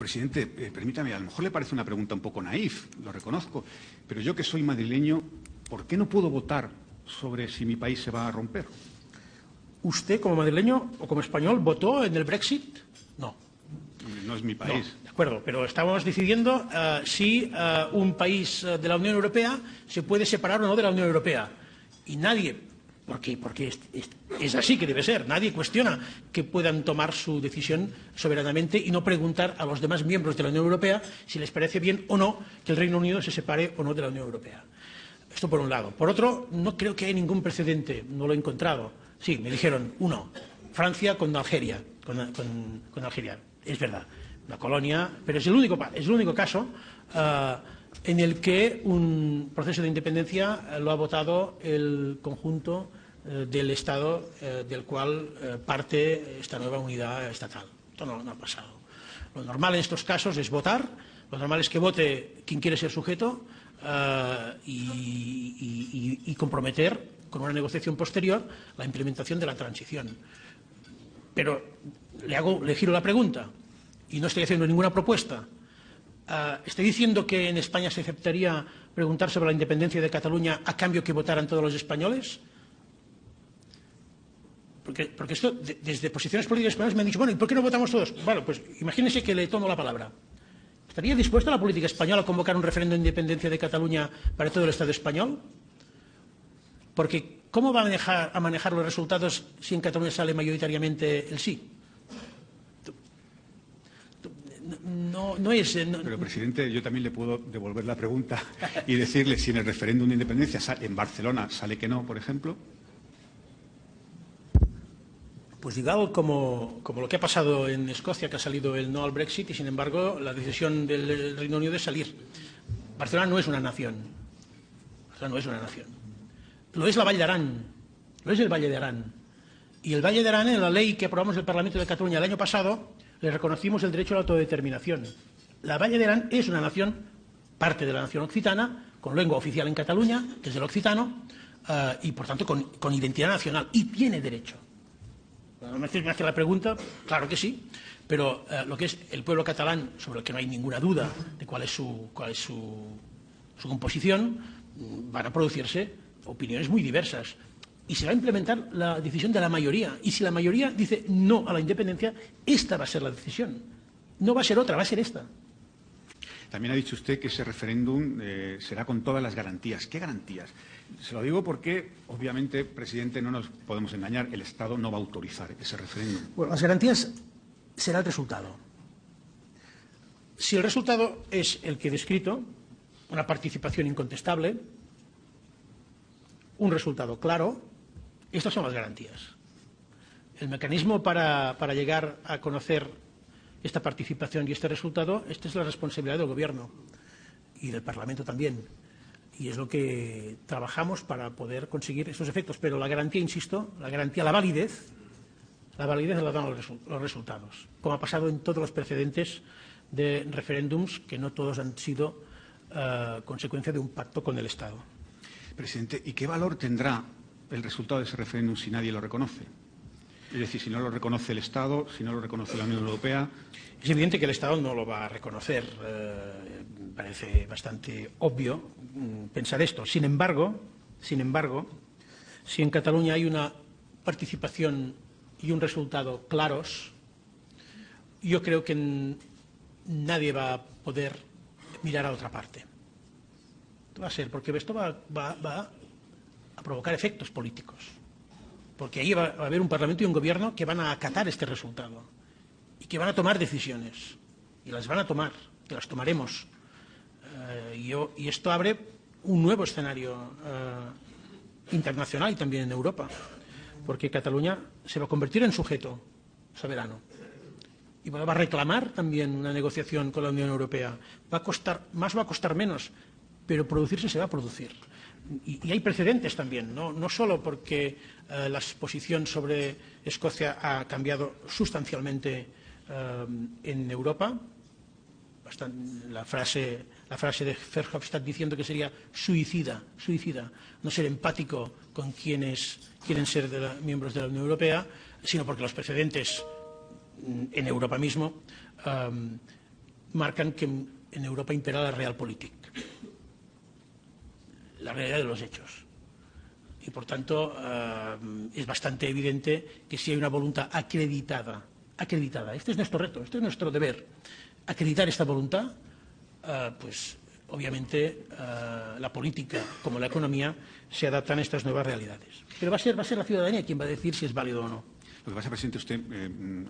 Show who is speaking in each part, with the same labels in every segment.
Speaker 1: Presidente, permítame, a lo mejor le parece una pregunta un poco naif, lo reconozco, pero yo que soy madrileño, ¿por qué no puedo votar sobre si mi país se va a romper?
Speaker 2: ¿Usted, como madrileño o como español, votó en el Brexit? No.
Speaker 1: No es mi país.
Speaker 2: No, de acuerdo, pero estamos decidiendo si un país de la Unión Europea se puede separar o no de la Unión Europea. Y nadie, porque es así que debe ser, nadie cuestiona que puedan tomar su decisión soberanamente y no preguntar a los demás miembros de la Unión Europea si les parece bien o no que el Reino Unido se separe o no de la Unión Europea. Esto por un lado. Por otro, no creo que haya ningún precedente, no lo he encontrado. Sí, me dijeron, Francia con Algeria, con Algeria. Es verdad, una colonia, pero es el único caso en el que un proceso de independencia lo ha votado el conjunto del Estado del cual parte esta nueva unidad estatal. Esto no ha pasado. Lo normal en estos casos es votar, lo normal es que vote quien quiere ser sujeto y comprometer con una negociación posterior la implementación de la transición. Pero le giro la pregunta y no estoy haciendo ninguna propuesta. ¿Estoy diciendo que en España se aceptaría preguntar sobre la independencia de Cataluña a cambio que votaran todos los españoles? Porque esto, desde posiciones políticas españolas me han dicho, bueno, ¿y por qué no votamos todos? Bueno, pues imagínense que le tomo la palabra. ¿Estaría dispuesta la política española a convocar un referéndum de independencia de Cataluña para todo el Estado español? Porque ¿cómo va a manejar los resultados si en Cataluña sale mayoritariamente el sí? No es...
Speaker 1: Pero, presidente, yo también le puedo devolver la pregunta y decirle si en el referéndum de independencia en Barcelona sale que no, por ejemplo.
Speaker 2: Pues igual como lo que ha pasado en Escocia, que ha salido el no al Brexit y, sin embargo, la decisión del Reino Unido es salir. Barcelona no es una nación. Barcelona no es una nación. Lo es la Vall d'Aran. Lo es el Valle de Arán. Y el Valle de Arán, en la ley que aprobamos en el Parlamento de Cataluña el año pasado, le reconocimos el derecho a la autodeterminación. La Valle de Arán es una nación, parte de la nación occitana, con lengua oficial en Cataluña, que es el occitano, y, por tanto, con identidad nacional. Y tiene derecho. Me hace la pregunta, claro que sí, pero lo que es el pueblo catalán, sobre el que no hay ninguna duda de cuál es su composición, van a producirse opiniones muy diversas. Y se va a implementar la decisión de la mayoría. Y si la mayoría dice no a la independencia, esta va a ser la decisión. No va a ser otra, va a ser esta.
Speaker 1: También ha dicho usted que ese referéndum será con todas las garantías. ¿Qué garantías? Se lo digo porque, obviamente, presidente, no nos podemos engañar, el Estado no va a autorizar ese referéndum.
Speaker 2: Bueno, las garantías será el resultado. Si el resultado es el que he descrito, una participación incontestable, un resultado claro, estas son las garantías. El mecanismo para llegar a conocer esta participación y este resultado, esta es la responsabilidad del Gobierno y del Parlamento también. Y es lo que trabajamos para poder conseguir estos efectos. Pero la garantía, insisto, la validez la dan los resultados, como ha pasado en todos los precedentes de referéndums que no todos han sido consecuencia de un pacto con el Estado.
Speaker 1: Presidente, ¿y qué valor tendrá el resultado de ese referéndum si nadie lo reconoce? Es decir, si no lo reconoce el Estado, si no lo reconoce la Unión Europea.
Speaker 2: Es evidente que el Estado no lo va a reconocer. Parece bastante obvio pensar esto. Sin embargo, si en Cataluña hay una participación y un resultado claros, yo creo que nadie va a poder mirar a otra parte. Esto va a ser, porque esto va a provocar efectos políticos. Porque ahí va a haber un Parlamento y un Gobierno que van a acatar este resultado y que van a tomar decisiones. Y las van a tomar, que las tomaremos. Y esto abre un nuevo escenario internacional y también en Europa. Porque Cataluña se va a convertir en sujeto soberano. Y va a reclamar también una negociación con la Unión Europea. Va a costar más, va a costar menos, pero producirse se va a producir. Y hay precedentes también, no solo porque la posición sobre Escocia ha cambiado sustancialmente en Europa. La frase de Verhofstadt diciendo que sería suicida, no ser empático con quienes quieren ser miembros de la Unión Europea, sino porque los precedentes en Europa mismo marcan que en Europa impera la realpolitik, la realidad de los hechos. Y, por tanto, es bastante evidente que si hay una voluntad acreditada, este es nuestro reto, este es nuestro deber, acreditar esta voluntad, pues obviamente la política como la economía se adaptan a estas nuevas realidades. Pero va a ser la ciudadanía quien va a decir si es válido o no.
Speaker 1: Lo que pasa, presidente, usted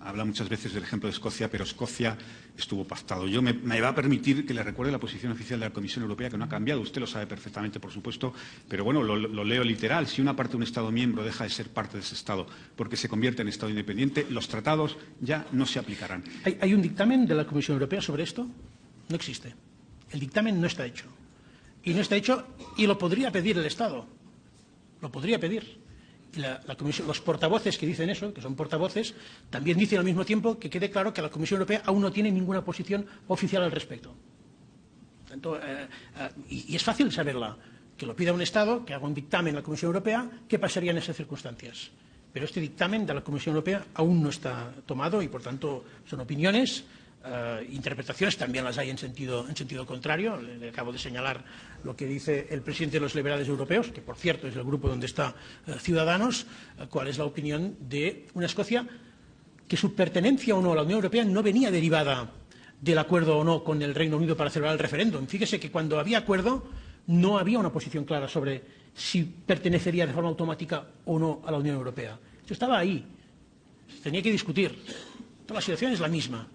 Speaker 1: habla muchas veces del ejemplo de Escocia, pero Escocia estuvo pactado. Yo me va a permitir que le recuerde la posición oficial de la Comisión Europea, que no ha cambiado. Usted lo sabe perfectamente, por supuesto, pero bueno, lo leo literal. Si una parte de un Estado miembro deja de ser parte de ese Estado porque se convierte en Estado independiente, los tratados ya no se aplicarán.
Speaker 2: ¿Hay un dictamen de la Comisión Europea sobre esto? No existe. El dictamen no está hecho. Y no está hecho y lo podría pedir el Estado. Lo podría pedir. La Comisión, los portavoces que dicen eso, que son portavoces, también dicen al mismo tiempo que quede claro que la Comisión Europea aún no tiene ninguna posición oficial al respecto. Tanto, y es fácil saberla, que lo pida un Estado, que haga un dictamen en la Comisión Europea, ¿qué pasaría en esas circunstancias? Pero este dictamen de la Comisión Europea aún no está tomado y, por tanto, son opiniones. Interpretaciones también las hay en sentido contrario. Le acabo de señalar lo que dice el presidente de los liberales europeos, que por cierto es el grupo donde está Ciudadanos, cuál es la opinión de una Escocia que su pertenencia o no a la Unión Europea no venía derivada del acuerdo o no con el Reino Unido para celebrar el referéndum. Fíjese que cuando había acuerdo no había una posición clara sobre si pertenecería de forma automática o no a la Unión Europea. Eso estaba ahí, se tenía que discutir. Toda la situación es la misma.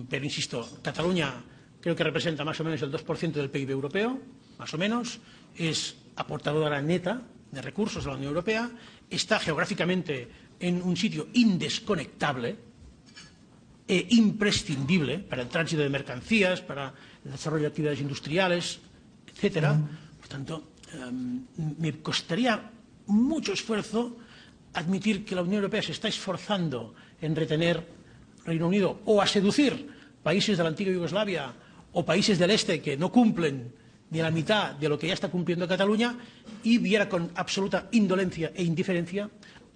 Speaker 2: Pero, insisto, Cataluña creo que representa más o menos el 2% del PIB europeo, más o menos, es aportadora neta de recursos a la Unión Europea, está geográficamente en un sitio indesconectable e imprescindible para el tránsito de mercancías, para el desarrollo de actividades industriales, etcétera. Por tanto, me costaría mucho esfuerzo admitir que la Unión Europea se está esforzando en retener Reino Unido o a seducir países de la antigua Yugoslavia o países del este que no cumplen ni la mitad de lo que ya está cumpliendo Cataluña y viera con absoluta indolencia e indiferencia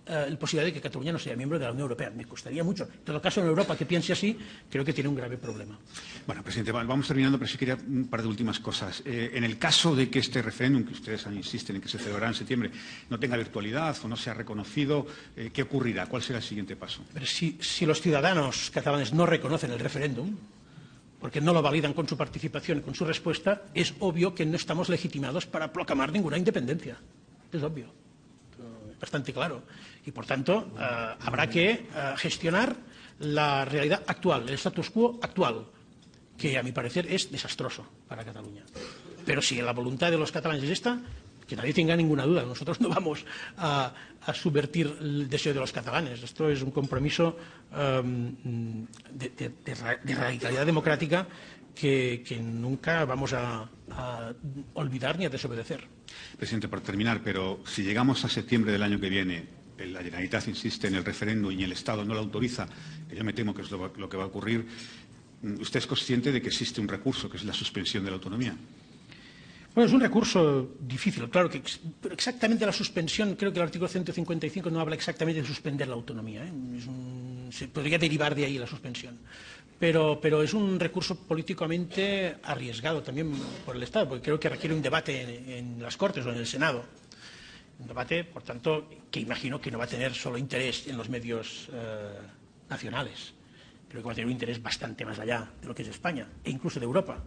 Speaker 2: la posibilidad de que Cataluña no sea miembro de la Unión Europea. Me costaría mucho. En todo caso, en Europa que piense así, creo que tiene un grave problema.
Speaker 1: Bueno, presidente, vamos terminando, pero sí quería un par de últimas cosas. En el caso de que este referéndum, que ustedes insisten en que se celebrará en septiembre, no tenga virtualidad o no sea reconocido, ¿qué ocurrirá? ¿Cuál será el siguiente paso?
Speaker 2: Pero si los ciudadanos catalanes no reconocen el referéndum, porque no lo validan con su participación y con su respuesta, es obvio que no estamos legitimados para proclamar ninguna independencia. Es obvio. Bastante claro. Y, por tanto, habrá que gestionar la realidad actual, el status quo actual, que, a mi parecer, es desastroso para Cataluña. Pero si la voluntad de los catalanes es esta, que nadie tenga ninguna duda, nosotros no vamos a subvertir el deseo de los catalanes. Esto es un compromiso de radicalidad democrática que nunca vamos a olvidar ni a desobedecer.
Speaker 1: Presidente, por terminar, pero si llegamos a septiembre del año que viene, la Generalitat insiste en el referéndum y el Estado no lo autoriza, que yo me temo que es lo que va a ocurrir, ¿usted es consciente de que existe un recurso, que es la suspensión de la autonomía?
Speaker 2: Bueno, es un recurso difícil, claro, pero exactamente la suspensión, creo que el artículo 155 no habla exactamente de suspender la autonomía, se podría derivar de ahí la suspensión. Pero es un recurso políticamente arriesgado también por el Estado, porque creo que requiere un debate en las Cortes o en el Senado. Un debate, por tanto, que imagino que no va a tener solo interés en los medios nacionales. Creo que va a tener un interés bastante más allá de lo que es España, e incluso de Europa,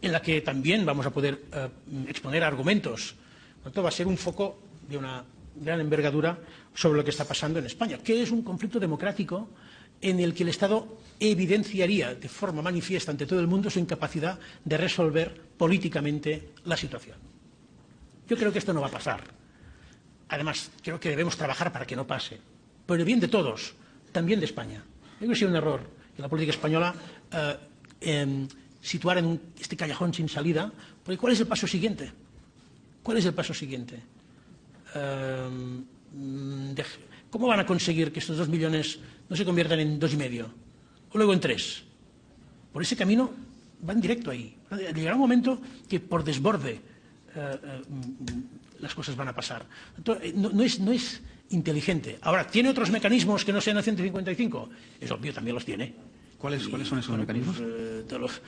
Speaker 2: en la que también vamos a poder exponer argumentos. Por tanto, va a ser un foco de una gran envergadura sobre lo que está pasando en España, que es un conflicto democrático en el que el Estado evidenciaría de forma manifiesta ante todo el mundo su incapacidad de resolver políticamente la situación. Yo creo que esto no va a pasar. Además, creo que debemos trabajar para que no pase, por el bien de todos, también de España. Yo creo que ha sido un error en la política española situar en este callejón sin salida, porque ¿cuál es el paso siguiente? ¿Cuál es el paso siguiente? ¿Cómo van a conseguir que estos 2 millones no se conviertan en 2,5 o luego en 3? Por ese camino van directo ahí. Llegará un momento que por desborde las cosas van a pasar. Entonces, no es inteligente. Ahora, ¿tiene otros mecanismos que no sean el 155? Es obvio, también los tiene.
Speaker 1: ¿Cuáles son esos mecanismos?
Speaker 2: Todos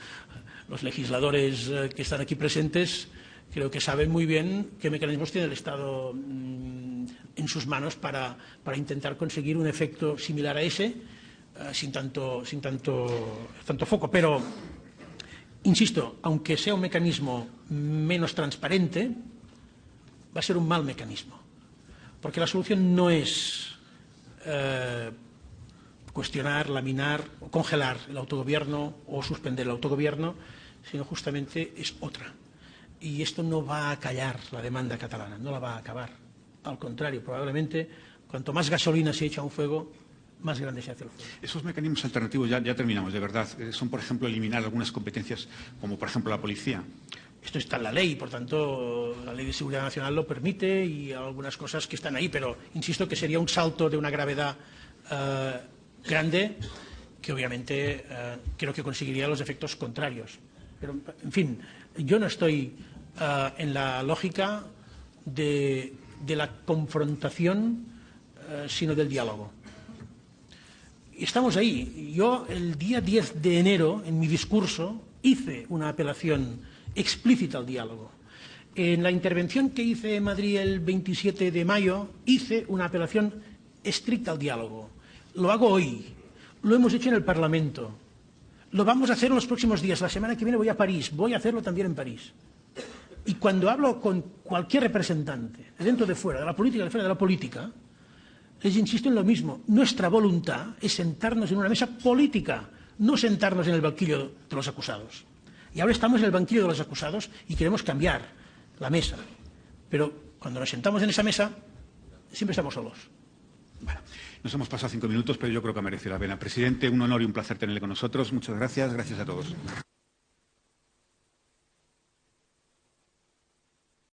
Speaker 2: los legisladores que están aquí presentes creo que saben muy bien qué mecanismos tiene el Estado en sus manos para intentar conseguir un efecto similar a ese, sin tanto foco. Pero, insisto, aunque sea un mecanismo menos transparente, va a ser un mal mecanismo. Porque la solución no es cuestionar, laminar o congelar el autogobierno o suspender el autogobierno, sino justamente es otra. Y esto no va a callar la demanda catalana, no la va a acabar. Al contrario, probablemente, cuanto más gasolina se echa a un fuego, más grande se hace el fuego.
Speaker 1: Esos mecanismos alternativos, ya terminamos, de verdad, son, por ejemplo, eliminar algunas competencias, como por ejemplo la policía.
Speaker 2: Esto está en la ley, por tanto, la Ley de Seguridad Nacional lo permite y algunas cosas que están ahí, pero insisto que sería un salto de una gravedad grande que obviamente creo que conseguiría los efectos contrarios. Pero, en fin, yo no estoy en la lógica de la confrontación, sino del diálogo. Y estamos ahí. Yo, el día 10 de enero, en mi discurso, hice una apelación explícita al diálogo. En la intervención que hice en Madrid el 27 de mayo, hice una apelación estricta al diálogo. Lo hago hoy. Lo hemos hecho en el Parlamento. Lo vamos a hacer en los próximos días. La semana que viene voy a París. Voy a hacerlo también en París. Y cuando hablo con cualquier representante, de dentro o de fuera, de la política, de fuera de la política, les insisto en lo mismo. Nuestra voluntad es sentarnos en una mesa política, no sentarnos en el banquillo de los acusados. Y ahora estamos en el banquillo de los acusados y queremos cambiar la mesa. Pero cuando nos sentamos en esa mesa, siempre estamos solos.
Speaker 1: Bueno, nos hemos pasado 5 minutos, pero yo creo que merece la pena. Presidente, un honor y un placer tenerle con nosotros. Muchas gracias. Gracias a todos.